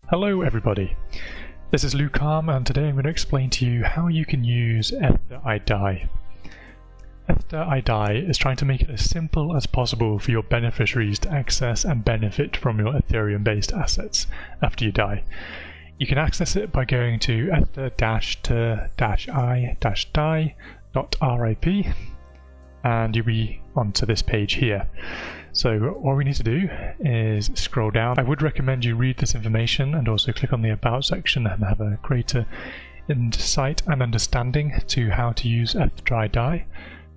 Hello everybody, this is Luke Arm, and today I'm going to explain to you how you can use eth-ter-i-die. Eth-ter-i-die is trying to make it as simple as possible for your beneficiaries to access and benefit from your Ethereum-based assets after you die. You can access it by going to eth-ter-i-die.rip and you'll be onto this page here. So all we need to do is scroll down. I would recommend you read this information and also click on the About section and have a greater insight and understanding to how to use eth-ter-i-die.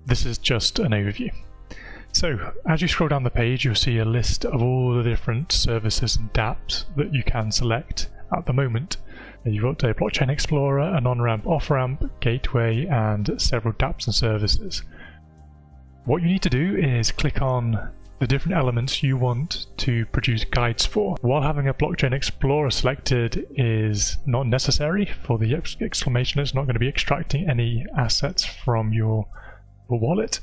This is just an overview. So as you scroll down the page, you'll see a list of all the different services and dApps that you can select at the moment. You've got a Blockchain Explorer, an on-ramp, off-ramp, gateway, and several dApps and services. What you need to do is click on the different elements you want to produce guides for. While having a Blockchain Explorer selected is not necessary for the exclamation, it's not going to be extracting any assets from your wallet.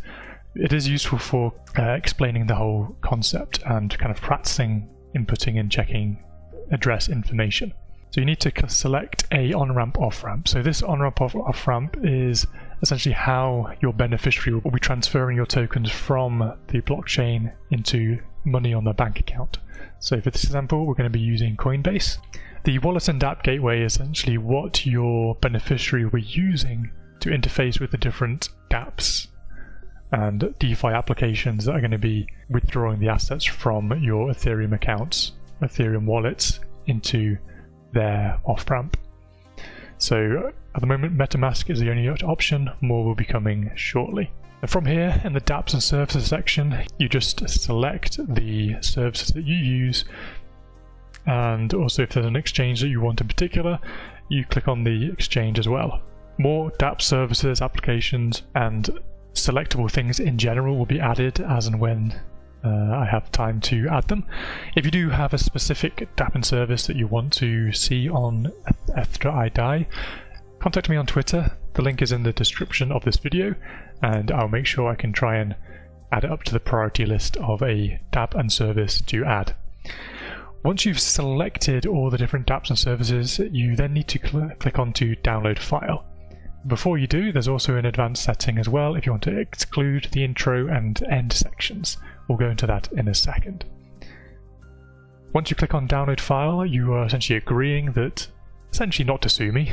It is useful for explaining the whole concept and kind of practicing inputting and checking address information. So you need to select a on-ramp, off-ramp. So this on-ramp, off-ramp is essentially how your beneficiary will be transferring your tokens from the blockchain into money on their bank account. So for this example, we're going to be using Coinbase. The wallet and dApp gateway is essentially what your beneficiary will be using to interface with the different dApps and DeFi applications that are going to be withdrawing the assets from your Ethereum accounts, Ethereum wallets, into their off-ramp. So at the moment, MetaMask is the only option. More will be coming shortly. And from here, in the dApps and services section, you just select the services that you use, and also if there's an exchange that you want in particular, you click on the exchange as well. More dApp services, applications, and selectable things in general will be added as and when I have time to add them. If you do have a specific dApp and service that you want to see on eth-ter-i-die, contact me on Twitter. The link is in the description of this video, and I'll make sure I can try and add it up to the priority list of a dApp and service to add. Once you've selected all the different dApps and services, you then need to click on to download file. Before you do, there's also an advanced setting as well if you want to exclude the intro and end sections. We'll go into that in a second. Once you click on download file, you are essentially agreeing that essentially not to sue me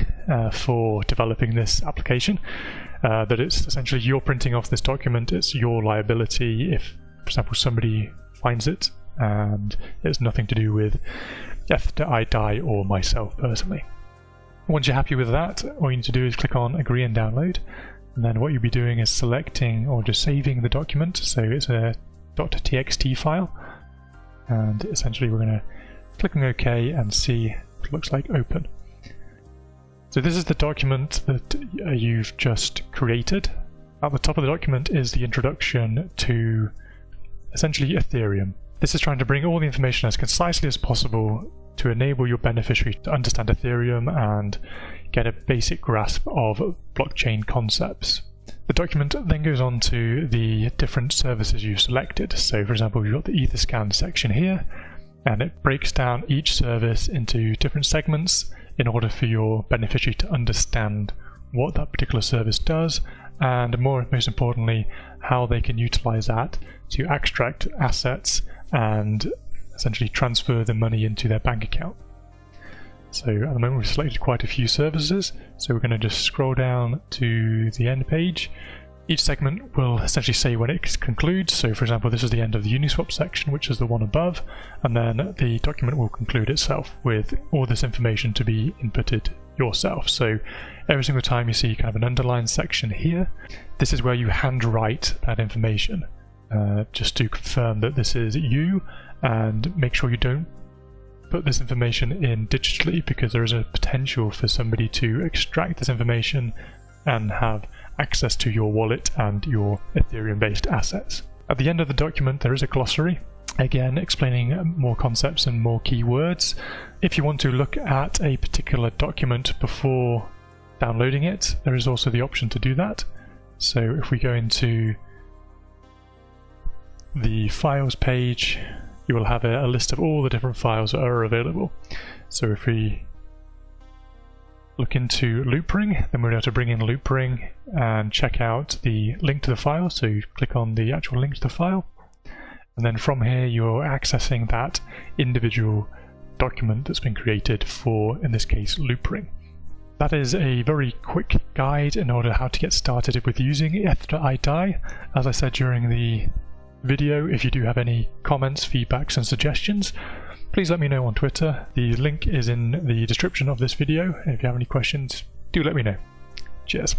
for developing this application, that it's essentially you're printing off this document, it's your liability if, for example, somebody finds it, and it's nothing to do with eth-ter-i-die or myself personally. Once you're happy with that, all you need to do is click on agree and download, and then what you'll be doing is selecting or just saving the document. So it's a .txt file, and essentially we're going to click on OK and see what it looks like open. So this is the document that you've just created. At the top of the document is the introduction to essentially Ethereum. This is trying to bring all the information as concisely as possible to enable your beneficiary to understand Ethereum and get a basic grasp of blockchain concepts. The document then goes on to the different services you've selected. So for example, we've got the Etherscan section here, and it breaks down each service into different segments in order for your beneficiary to understand what that particular service does, and most importantly, how they can utilize that to extract assets and essentially transfer the money into their bank account. So at the moment we've selected quite a few services, so we're going to just scroll down to the end page. Each segment will essentially say when it concludes. So for example, this is the end of the Uniswap section, which is the one above, and then the document will conclude itself with all this information to be inputted yourself. So every single time you see kind of an underlined section here, this is where you handwrite that information, just to confirm that this is you, and make sure you don't put this information in digitally, because there is a potential for somebody to extract this information and have access to your wallet and your Ethereum-based assets. At the end of the document there is a glossary, again explaining more concepts and more keywords. If you want to look at a particular document before downloading it, there is also the option to do that. So if we go into the files page you will have a list of all the different files that are available. So if we look into loopring, then we're able to bring in loopring and check out the link to the file. So you click on the actual link to the file, and then from here you're accessing that individual document that's been created for, in this case, loopring. That is a very quick guide in order how to get started with using eth-ter-i-die. As I said during the video, if you do have any comments, feedbacks and suggestions, please let me know on Twitter. The link is in the description of this video. If you have any questions, do let me know. Cheers.